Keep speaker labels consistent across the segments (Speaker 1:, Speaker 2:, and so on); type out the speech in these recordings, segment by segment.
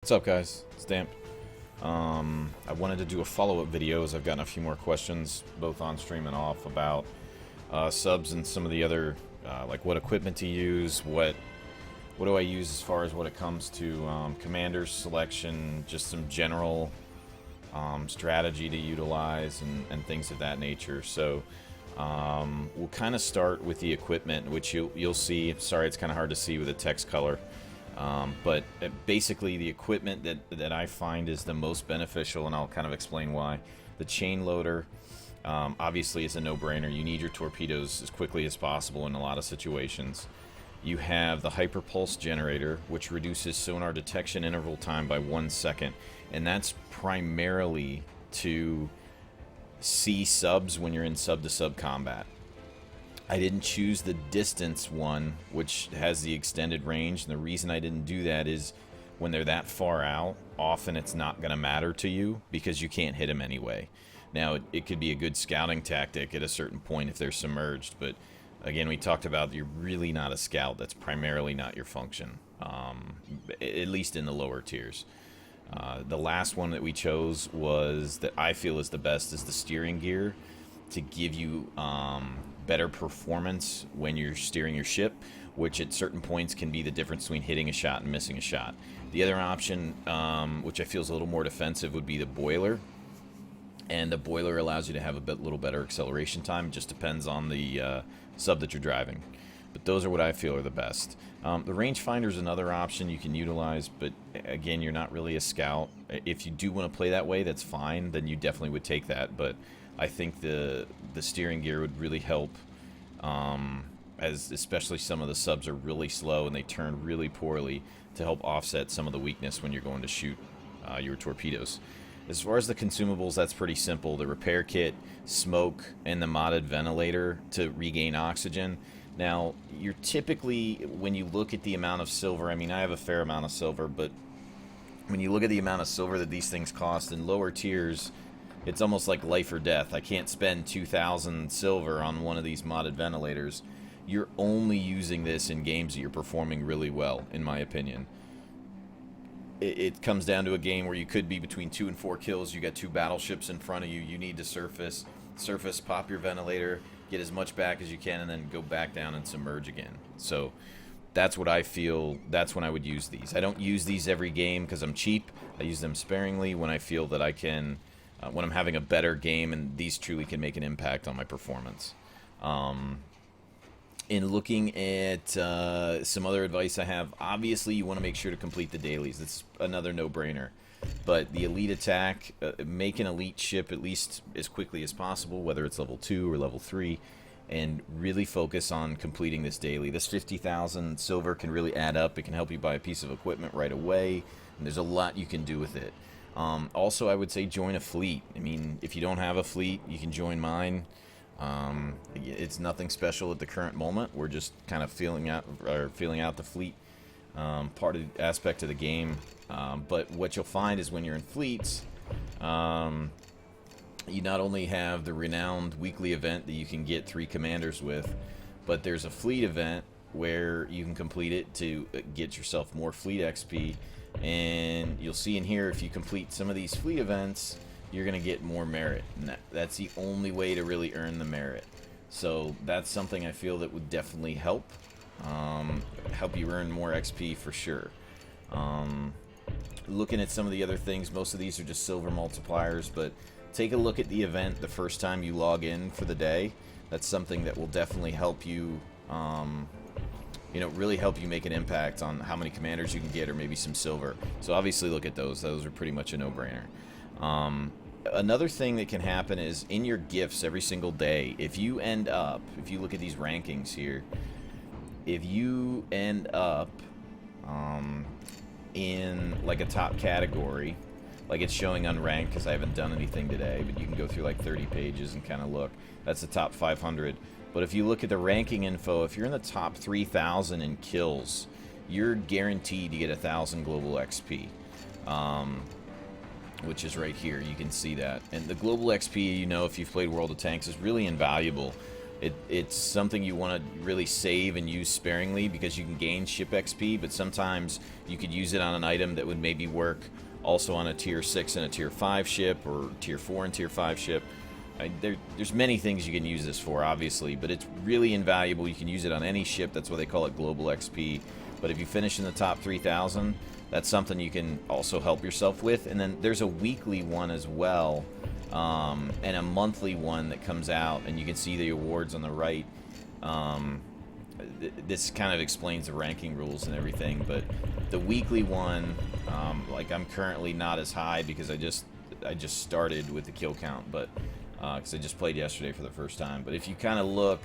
Speaker 1: What's up, guys? Stamp. I wanted to do a follow-up video as I've gotten a few more questions, both on stream and off, about subs and some of the other, like what equipment to use, what do I use as far as when it comes to commander's selection, just some general strategy to utilize and things of that nature. So we'll kind of start with the equipment, which you'll see. Sorry, it's kind of hard to see with the text color. But basically the equipment that I find is the most beneficial, and I'll kind of explain why. The chain loader, obviously, is a no-brainer. You need your torpedoes as quickly as possible in a lot of situations. You have the hyperpulse generator, which reduces sonar detection interval time by 1 second, and that's primarily to see subs when you're in sub-to-sub combat. I didn't choose the distance one, which has the extended range, and the reason I didn't do that is when they're that far out, often it's not going to matter to you because you can't hit them anyway. Now, it could be a good scouting tactic at a certain point if they're submerged, but again, we talked about you're really not a scout. That's primarily not your function, at least in the lower tiers. The last one that we chose was that I feel is the best is the steering gear to give you better performance when you're steering your ship, which at certain points can be the difference between hitting a shot and missing a shot. The other option, which I feel is a little more defensive, would be the boiler. And the boiler allows you to have a little better acceleration time. It just depends on the sub that you're driving. But those are what I feel are the best. The rangefinder is another option you can utilize, but again, you're not really a scout. If you do want to play that way, that's fine. Then you definitely would take that. But I think the steering gear would really help, as especially some of the subs are really slow and they turn really poorly, to help offset some of the weakness when you're going to shoot your torpedoes. As far as the consumables, that's pretty simple. The repair kit, smoke, and the modded ventilator to regain oxygen. Now, you're typically, when you look at the amount of silver, I mean, I have a fair amount of silver, but when you look at the amount of silver that these things cost in lower tiers, it's almost like life or death. I can't spend 2,000 silver on one of these modded ventilators. You're only using this in games that you're performing really well, in my opinion. It comes down to a game where you could be between 2 and 4 kills. You got 2 battleships in front of you. You need to surface, pop your ventilator, get as much back as you can, and then go back down and submerge again. So that's what I feel. That's when I would use these. I don't use these every game because I'm cheap. I use them sparingly when I feel that I can, when I'm having a better game, and these truly can make an impact on my performance. In looking at some other advice I have, obviously you want to make sure to complete the dailies. That's another no-brainer. But the elite attack, make an elite ship at least as quickly as possible, whether it's level 2 or level 3, and really focus on completing this daily. This 50,000 silver can really add up. It can help you buy a piece of equipment right away, and there's a lot you can do with it. Also, I would say join a fleet. I mean, if you don't have a fleet, you can join mine. It's nothing special at the current moment. We're just kind of feeling out the fleet part of the aspect of the game. But what you'll find is when you're in fleets, you not only have the renowned weekly event that you can get 3 commanders with, but there's a fleet event where you can complete it to get yourself more fleet XP. And you'll see in here, if you complete some of these fleet events, you're going to get more merit. And that's the only way to really earn the merit. So that's something I feel that would definitely help you earn more XP for sure. Looking at some of the other things, most of these are just silver multipliers, but take a look at the event the first time you log in for the day. That's something that will definitely help you, really help you make an impact on how many commanders you can get, or maybe some silver. So obviously look at those. Those are pretty much a no-brainer. Another thing that can happen is in your gifts every single day, if you look at these rankings here, if you end up in like a top category, like it's showing unranked because I haven't done anything today, but you can go through like 30 pages and kind of look. That's the top 500. But if you look at the ranking info, if you're in the top 3,000 in kills, you're guaranteed to get 1,000 global XP. Which is right here. You can see that. And the global XP, if you've played World of Tanks, is really invaluable It's something you want to really save and use sparingly because you can gain ship XP, but sometimes you could use it on an item that would maybe work also on a tier 6 and a tier 5 ship, or tier 4 and tier 5 ship. There's many things you can use this for, obviously, but it's really invaluable. You can use it on any ship. That's why they call it global XP. But if you finish in the top 3,000, that's something you can also help yourself with. And then there's a weekly one as well, and a monthly one that comes out, and you can see the awards on the right. This kind of explains the ranking rules and everything, but the weekly one, like I'm currently not as high because I just started with the kill count, but because I just played yesterday for the first time. But if you kind of look,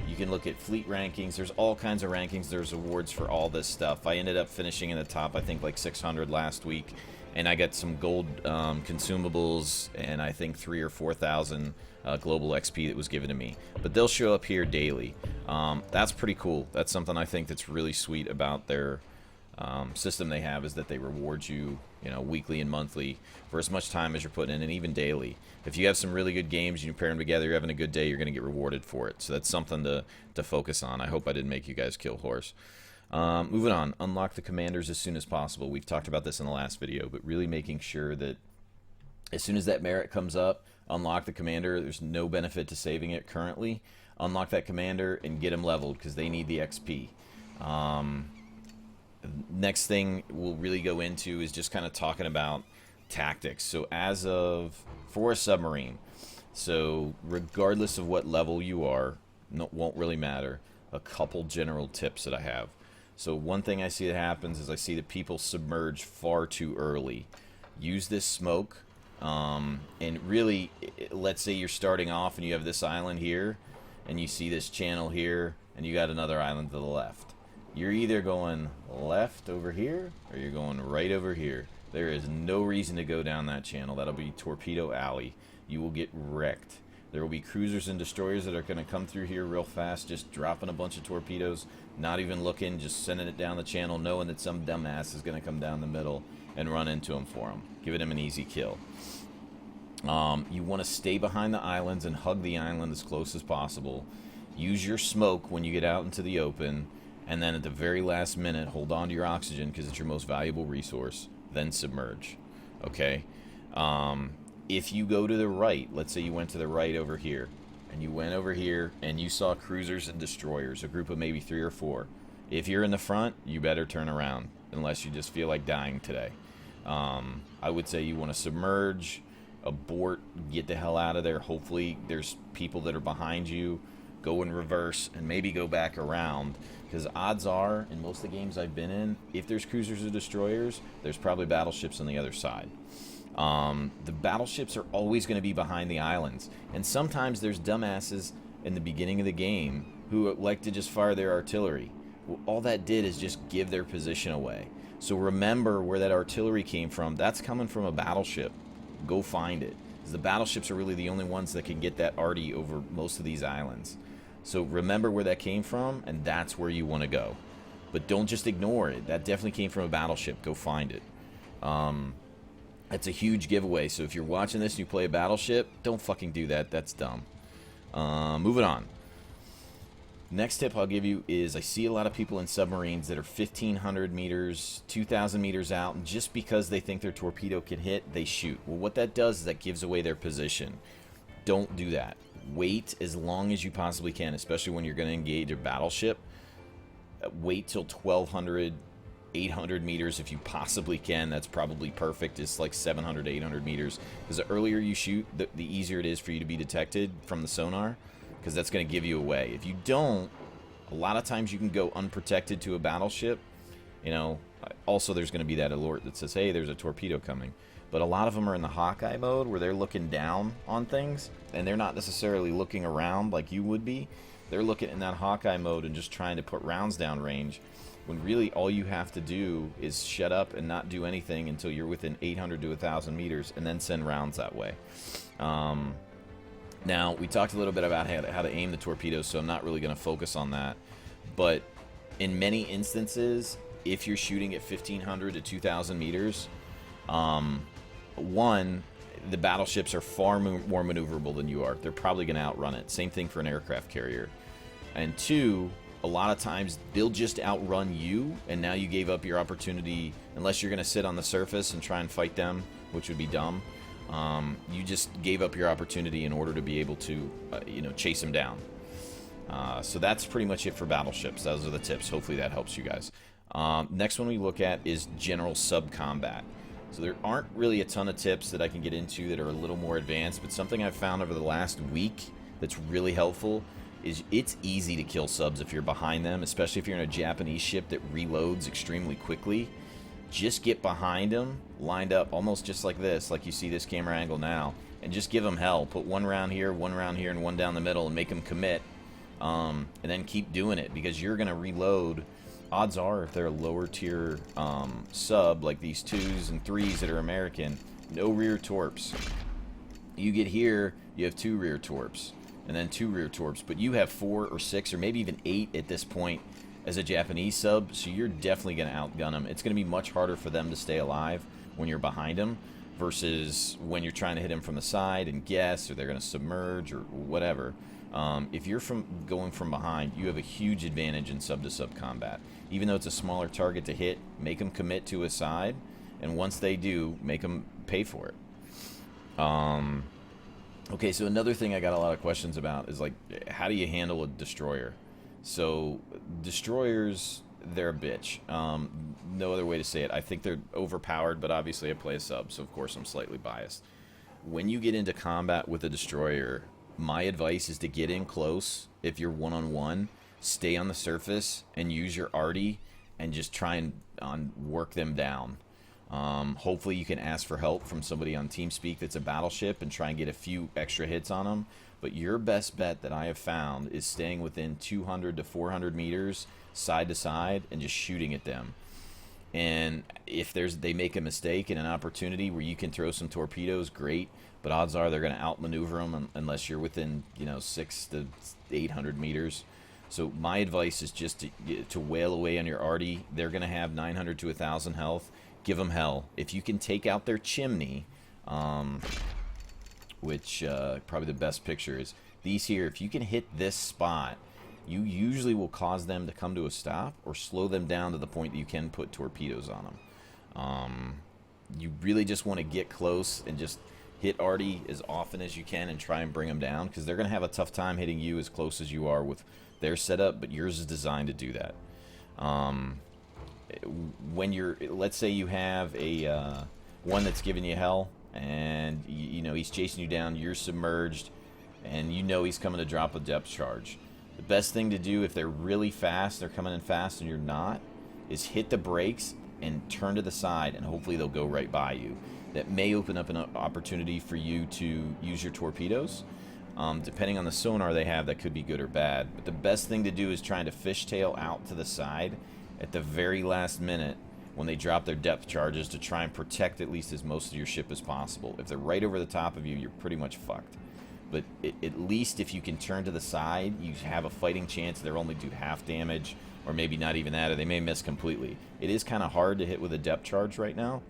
Speaker 1: you can look at fleet rankings. There's all kinds of rankings. There's awards for all this stuff. I ended up finishing in the top, I think, like 600 last week, and I got some gold consumables, and I think 3,000 or 4,000 global XP that was given to me. But they'll show up here daily. That's pretty cool. That's something I think that's really sweet about their system they have, is that they reward you, weekly and monthly for as much time as you're putting in, and even daily. If you have some really good games and you pair them together, you're having a good day, you're going to get rewarded for it. So that's something to focus on. I hope I didn't make you guys kill horse. Moving on, unlock the commanders as soon as possible. We've talked about this in the last video, but really making sure that as soon as that merit comes up, unlock the commander. There's no benefit to saving it currently. Unlock that commander and get them leveled because they need the XP. Next thing we'll really go into is just kind of talking about tactics. So for a submarine, so regardless of what level you are, won't really matter, a couple general tips that I have. So one thing I see that happens is I see that people submerge far too early. Use this smoke, and really, let's say you're starting off and you have this island here, and you see this channel here, and you got another island to the left. You're either going left over here, or you're going right over here. There is no reason to go down that channel. That'll be Torpedo Alley. You will get wrecked. There will be cruisers and destroyers that are going to come through here real fast, just dropping a bunch of torpedoes, not even looking, just sending it down the channel, knowing that some dumbass is going to come down the middle and run into them for them, giving him an easy kill. You want to stay behind the islands and hug the island as close as possible. Use your smoke when you get out into the open, and then at the very last minute, hold on to your oxygen because it's your most valuable resource. Then submerge. Okay? If you go to the right, let's say you went to the right over here, and you went over here, and you saw cruisers and destroyers, a group of maybe 3 or 4. If you're in the front, you better turn around, unless you just feel like dying today. I would say you want to submerge, abort, get the hell out of there. Hopefully there's people that are behind you. Go in reverse, and maybe go back around. Because odds are, in most of the games I've been in, if there's cruisers or destroyers, there's probably battleships on the other side. The battleships are always going to be behind the islands. And sometimes there's dumbasses in the beginning of the game who like to just fire their artillery. Well, all that did is just give their position away. So remember where that artillery came from. That's coming from a battleship. Go find it. Because the battleships are really the only ones that can get that arty over most of these islands. So remember where that came from, and that's where you want to go. But don't just ignore it. That definitely came from a battleship. Go find it. That's a huge giveaway. So if you're watching this and you play a battleship, don't fucking do that. That's dumb. Moving on. Next tip I'll give you is I see a lot of people in submarines that are 1,500 meters, 2,000 meters out, and just because they think their torpedo can hit, they shoot. Well, what that does is that gives away their position. Don't do that. Wait as long as you possibly can, especially when you're going to engage a battleship. Wait till 1,200, 800 meters if you possibly can. That's probably perfect. It's like 700, 800 meters. Because the earlier you shoot, the easier it is for you to be detected from the sonar, because that's going to give you away. If you don't, a lot of times you can go unprotected to a battleship. Also there's going to be that alert that says, hey, there's a torpedo coming. But a lot of them are in the Hawkeye mode where they're looking down on things, and they're not necessarily looking around like you would be. They're looking in that Hawkeye mode and just trying to put rounds down range, when really all you have to do is shut up and not do anything until you're within 800 to 1,000 meters, and then send rounds that way. Now, we talked a little bit about how to aim the torpedoes, so I'm not really going to focus on that. But in many instances, if you're shooting at 1,500 to 2,000 meters, one, the battleships are far more maneuverable than you are. They're probably going to outrun it. Same thing for an aircraft carrier. And two, a lot of times they'll just outrun you, and now you gave up your opportunity, unless you're going to sit on the surface and try and fight them, which would be dumb. You just gave up your opportunity in order to be able to, chase them down. So that's pretty much it for battleships. Those are the tips. Hopefully that helps you guys. Next one we look at is general sub-combat. So there aren't really a ton of tips that I can get into that are a little more advanced, but something I've found over the last week that's really helpful is it's easy to kill subs if you're behind them, especially if you're in a Japanese ship that reloads extremely quickly. Just get behind them, lined up almost just like this, like you see this camera angle now, and just give them hell. Put one round here, and one down the middle, and make them commit, and then keep doing it, because you're going to reload. Odds are, if they're a lower tier sub, like these 2s and 3s that are American, no rear torps. You get here, you have 2 rear torps, and then 2 rear torps, but you have 4 or 6 or maybe even 8 at this point as a Japanese sub, so you're definitely going to outgun them. It's going to be much harder for them to stay alive when you're behind them versus when you're trying to hit them from the side and guess, or they're going to submerge or whatever. If you're going from behind, you have a huge advantage in sub-to-sub combat. Even though it's a smaller target to hit, make them commit to a side, and once they do, make them pay for it. Okay, so another thing I got a lot of questions about is, like, how do you handle a destroyer? So destroyers, they're a bitch. No other way to say it. I think they're overpowered, but obviously I play a sub, so of course I'm slightly biased. When you get into combat with a destroyer, my advice is to get in close. If you're one-on-one, stay on the surface and use your arty and just try and work them down. Hopefully you can ask for help from somebody on TeamSpeak that's a battleship and try and get a few extra hits on them. But your best bet that I have found is staying within 200 to 400 meters side to side and just shooting at them. And if they make a mistake and an opportunity where you can throw some torpedoes, great. But odds are they're going to outmaneuver them unless you're within 600 to 800 meters. So my advice is just to wail away on your arty. They're going to have 900 to 1,000 health. Give them hell. If you can take out their chimney, which probably the best picture is these here. If you can hit this spot, you usually will cause them to come to a stop or slow them down to the point that you can put torpedoes on them. You really just want to get close and just hit arty as often as you can and try and bring them down, because they're going to have a tough time hitting you as close as you are with their setup, but yours is designed to do that. When let's say you have a one that's giving you hell, and he's chasing you down, you're submerged, and he's coming to drop a depth charge. The best thing to do if they're really fast, they're coming in fast and you're not, is hit the brakes and turn to the side, and hopefully they'll go right by you. That may open up an opportunity for you to use your torpedoes. Depending on the sonar they have, that could be good or bad. But the best thing to do is trying to fishtail out to the side at the very last minute when they drop their depth charges to try and protect at least as most of your ship as possible. If they're right over the top of you, you're pretty much fucked. But at least if you can turn to the side, you have a fighting chance they'll only do half damage, or maybe not even that, or they may miss completely. It is kind of hard to hit with a depth charge right now.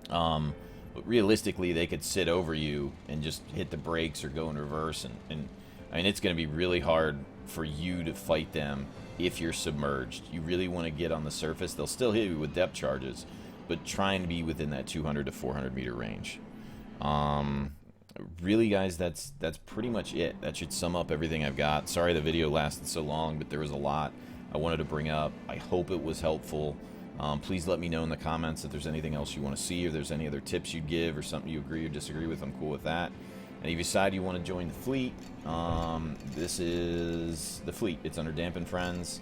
Speaker 1: But realistically, they could sit over you and just hit the brakes or go in reverse. And I mean, it's going to be really hard for you to fight them if you're submerged. You really want to get on the surface. They'll still hit you with depth charges, but try and be within that 200 to 400 meter range. Really, guys, that's pretty much it. That should sum up everything I've got. Sorry the video lasted so long, but there was a lot I wanted to bring up. I hope it was helpful. Please let me know in the comments if there's anything else you want to see, or there's any other tips you'd give, or something you agree or disagree with. I'm cool with that. And if you decide you want to join the fleet, this is the fleet. It's under Damp and Friends.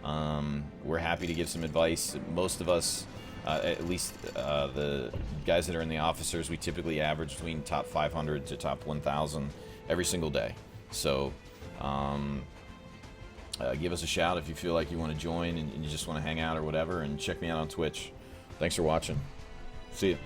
Speaker 1: We're happy to give some advice. Most of us, at least the guys that are in the officers, we typically average between top 500 to top 1,000 every single day. So give us a shout if you feel like you want to join and you just want to hang out or whatever, and check me out on Twitch. Thanks for watching. See ya.